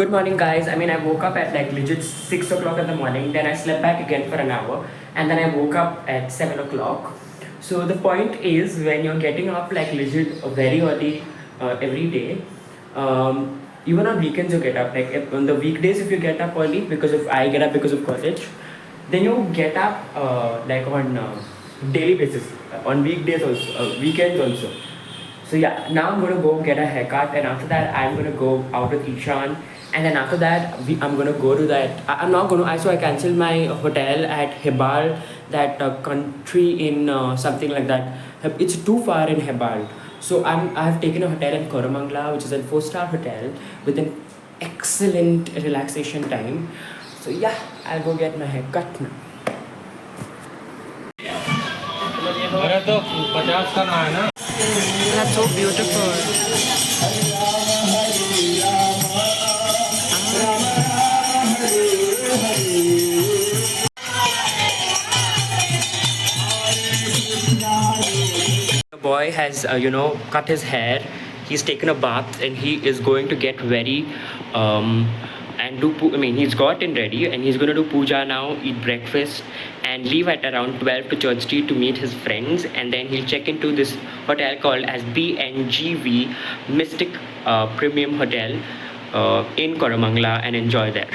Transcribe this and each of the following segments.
Good morning, guys. I woke up at like legit 6 o'clock in the morning. Then I slept back again for an hour, and then I woke up at 7 o'clock. So the point is, when you're getting up like legit very early every day, even on weekends you get up. Like on the weekdays, if you get up early because of I get up because of college, then you get up like on daily basis, on weekdays also, weekends also. So yeah, now I'm gonna go get a haircut, and after that I'm gonna go out with Ishan, and then after that I'm gonna go to that. I'm not gonna. I canceled my hotel at Hebal, that country in something like that. It's too far in Hebal, so I have taken a hotel in Koramangala, which is a 4-star hotel with an excellent relaxation time. So yeah, I'll go get my haircut now. अरे तो 50 का ना है ना. That's so beautiful. The boy has, cut his hair. He's taken a bath and he is going to get ready and do. He's gotten ready and he's going to do puja now, eat breakfast, and leave at around 12 to Church Street to meet his friends. And then he'll check into this hotel called as BNGV Mystic Premium Hotel in Koramangala and enjoy there.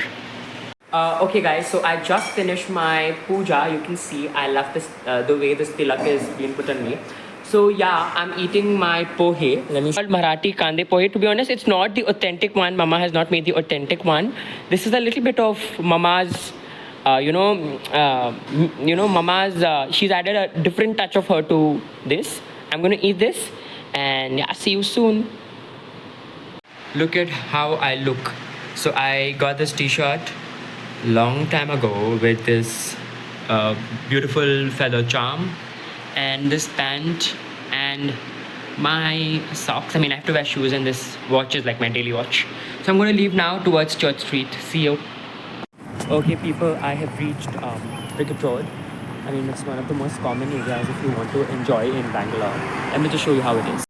Okay guys, so I just finished my puja. You can see I love this the way this tilak is being put on me. So yeah, I'm eating my pohe. Let me called Marathi kande pohe. To be honest, it's not the authentic one. Mama has not made the authentic one. This is a little bit of Mama's. Mama's. She's added a different touch of her to this. I'm gonna eat this, and yeah, see you soon. Look at how I look. So I got this T-shirt long time ago with this beautiful feather charm and this pant and my socks. I have to wear shoes, and this watch is like my daily watch. So I'm going to leave now towards Church Street. See you. Okay people, I have reached Cricket Road. It's one of the most common areas if you want to enjoy in Bangalore. Let me just show you how it is.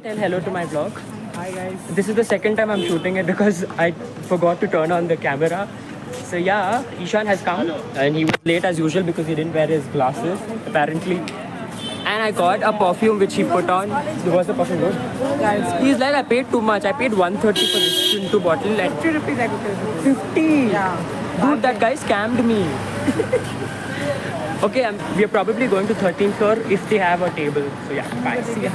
Tell hello to my vlog. Hi guys. This is the second time I'm shooting it because I forgot to turn on the camera. So yeah, Ishan has come and he was late as usual because he didn't wear his glasses apparently. And I got a perfume which he put on. Was the perfume good? Guys, he's like, I paid too much. I paid 130 for this into bottle. 50 rupees I could 50? Yeah. Dude, that guy scammed me. Okay, we are probably going to 13th floor if they have a table. So yeah, bye. See ya.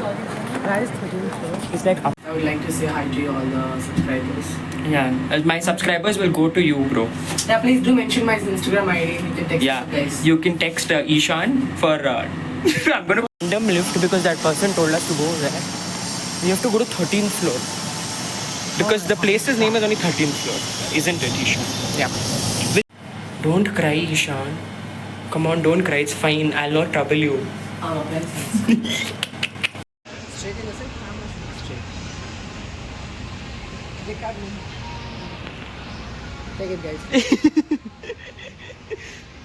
Guys, 13th floor. It's like up. I would like to say hi to all the subscribers. Yeah, my subscribers will go to you, bro. Yeah, please do mention my Instagram ID. You can text Yeah, guys. you can text Ishan for. I'm gonna random lift because that person told us to go there. We have to go to 13th floor because the place's name is only 13th floor, isn't it, Ishan? Yeah. Don't cry, Ishan. Come on, don't cry. It's fine. I'll not trouble you. Straight in the side, camera should be straight. They cut me. Take it, guys.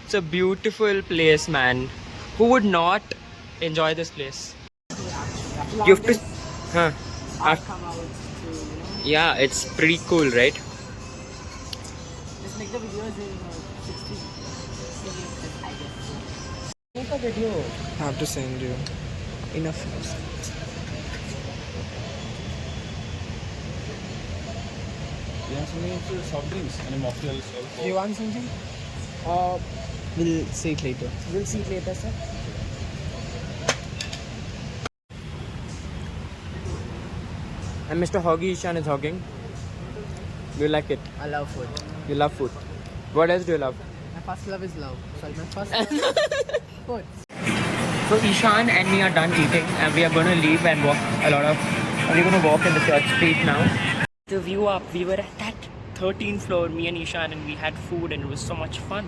It's a beautiful place, man. Who would not enjoy this place? You have to. Huh? Come out to, Yeah, it's pretty cool, right? just make the videos in 60 seconds, I guess. Make a video. I have to send you enough. Yeah, something soft drinks and a mocktail also. You want something? We'll see it later. We'll see it later, sir. And Mr. Hoggy Ishan is hogging. Do you like it? I love food. You love food. What else do you love? My first love is love. Sorry, my first love food. So Ishan and me are done eating and we are going to leave and walk we're going to walk in the Church Street now. The view up, we were at that 13th floor, me and Ishan, and we had food and it was so much fun.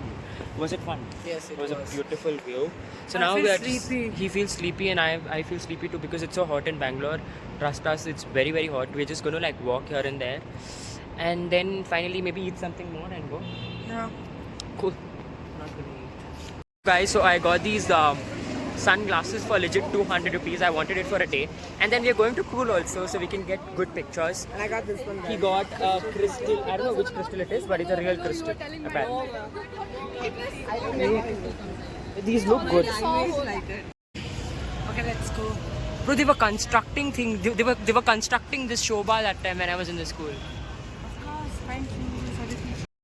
Was it fun? Yes, It was a beautiful view. So I now feel we are sleepy. he feels sleepy and I feel sleepy too because it's so hot in Bangalore. Trust us, it's very very hot. We're just going to walk here and there and then finally maybe eat something more and go. Yeah. Cool. Not gonna eat. Guys, so I got these sunglasses for legit 200 rupees. I wanted it for a day. And then we are going to pool also, so we can get good pictures. And I got this one. He got a crystal. I don't know which crystal it is, but it's a real crystal. Apparently. These look good. Okay, let's go. Bro, they were constructing things. They were constructing this showbar that time when I was in the school. Of course, thank you.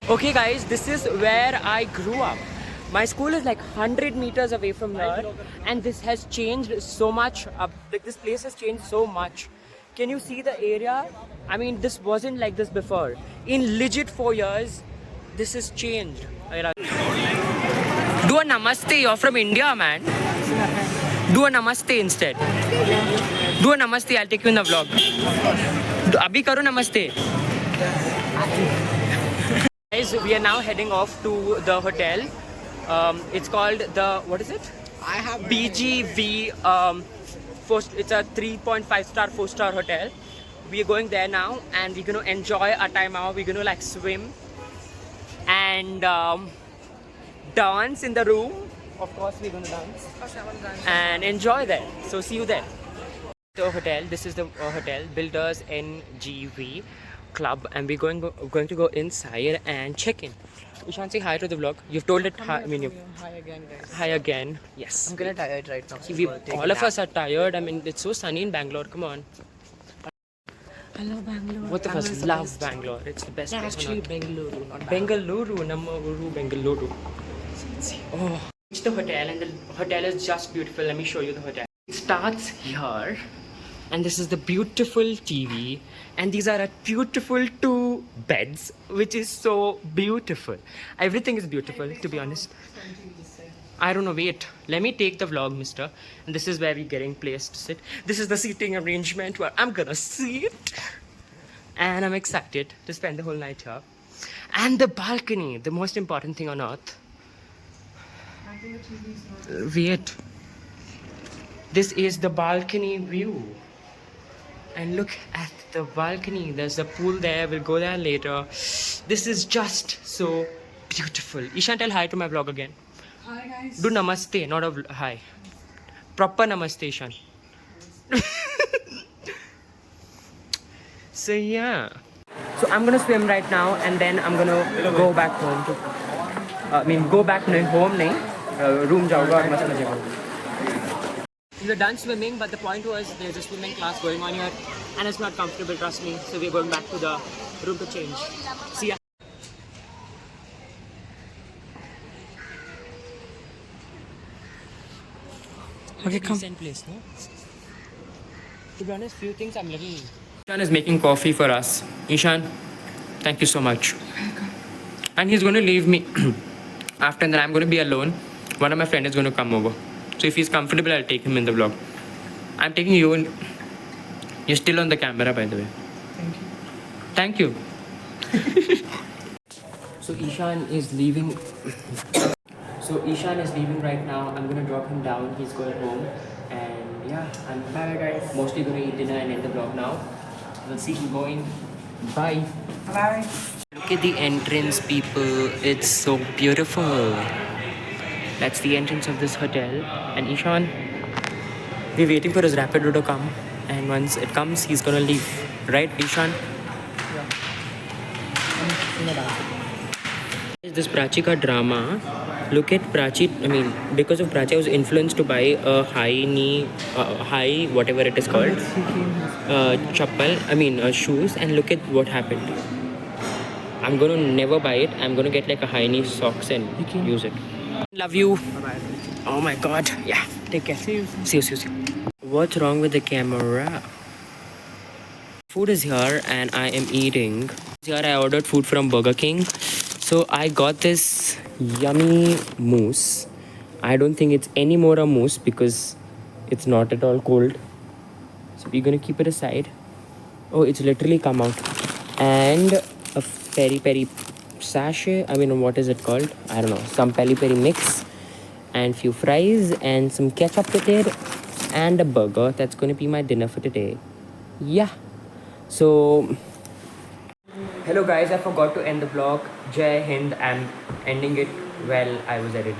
Okay, guys, this is where I grew up. My school is like 100 meters away from here, and this has changed so much. Like this place has changed so much. Can you see the area? I mean, this wasn't like this before. In legit 4 years, this has changed. Do a namaste. You're from India, man. Do a namaste instead. Do a namaste. I'll take you in the vlog. Abhi karo namaste. Guys, we are now heading off to the hotel. It's called the, what is it? I have BGV. It's a 3.5-star, 4-star hotel. We are going there now, and we're gonna enjoy our time out. We're gonna like swim and dance in the room. Of course, we're gonna dance and enjoy there. So see you there. The hotel. This is the hotel. Builders NGV Club, and we're going to go inside and check in. Ishan, say hi to the vlog. You've told it hi. I mean, Hi again, guys. hi again. Yes. I'm kinda tired right now. All of us are tired. I mean, it's so sunny in Bangalore. Come on. I love Bangalore. What the fuck? Love Bangalore. It's the best Yeah, place on actually, earth. Bengaluru, not Bengaluru, Namuru, Bengaluru. Oh, it's the hotel, and the hotel is just beautiful. Let me show you the hotel. It starts here, and this is the beautiful TV, and these are beautiful 2 beds, which is so beautiful. Everything is beautiful, to be honest. I don't know, wait. Let me take the vlog, mister. And this is where we're getting placed to sit. This is the seating arrangement where I'm gonna sit. And I'm excited to spend the whole night here. And the balcony, the most important thing on earth. Wait. This is the balcony view. And look at the balcony. There's a pool there. We'll go there later. This is just so beautiful. Ishan, tell hi to my vlog again. Hi, guys. Do namaste, not a hi. Proper namaste, Ishan. So yeah. So I'm gonna swim right now, and then I'm gonna go back home. Go back home, room जाऊँगा और मस्त मजे करूँगा. We're done swimming, but the point was there's a swimming class going on here, and it's not comfortable, trust me. So we're going back to the room to change. See ya. Okay, come. Decent place, no? To be honest, few things I'm little. Ishan is making coffee for us. Ishan, thank you so much. And he's going to leave me. After that, I'm going to be alone. One of my friends is going to come over. So if he's comfortable, I'll take him in the vlog. I'm taking you in. You're still on the camera, by the way. Thank you. So Ishan is leaving. So Ishan is leaving right now. I'm gonna drop him down. He's going home. And yeah, I'm bye guys. Mostly gonna eat dinner and end the vlog now. We'll see him going. Bye. Bye. Look at the entrance, people. It's so beautiful. That's the entrance of this hotel. And Ishan, we're waiting for his Rapido to come. And once it comes, he's gonna leave. Right, Ishan? This Prachi ka drama. Look at Prachi. I mean, because of Prachi, I was influenced to buy a high knee, high whatever it is called, chappal. I mean, shoes. And look at what happened. I'm gonna never buy it. I'm gonna get like a high knee socks and use it. Love you. Bye-bye. Oh my God. Yeah. Take care. See you. See you. What's wrong with the camera? Food is here and I am eating. Here I ordered food from Burger King. So I got this yummy mousse. I don't think it's any more a mousse because it's not at all cold. So we're gonna keep it aside. Oh, it's literally come out. And a peri-peri sachet. I mean, what is it called? I don't know. Some peri-peri mix. And few fries and some ketchup with it. And a burger. That's gonna be my dinner for today. Yeah. So... Hello guys, I forgot to end the vlog. Jai Hind, I'm ending it while I was editing.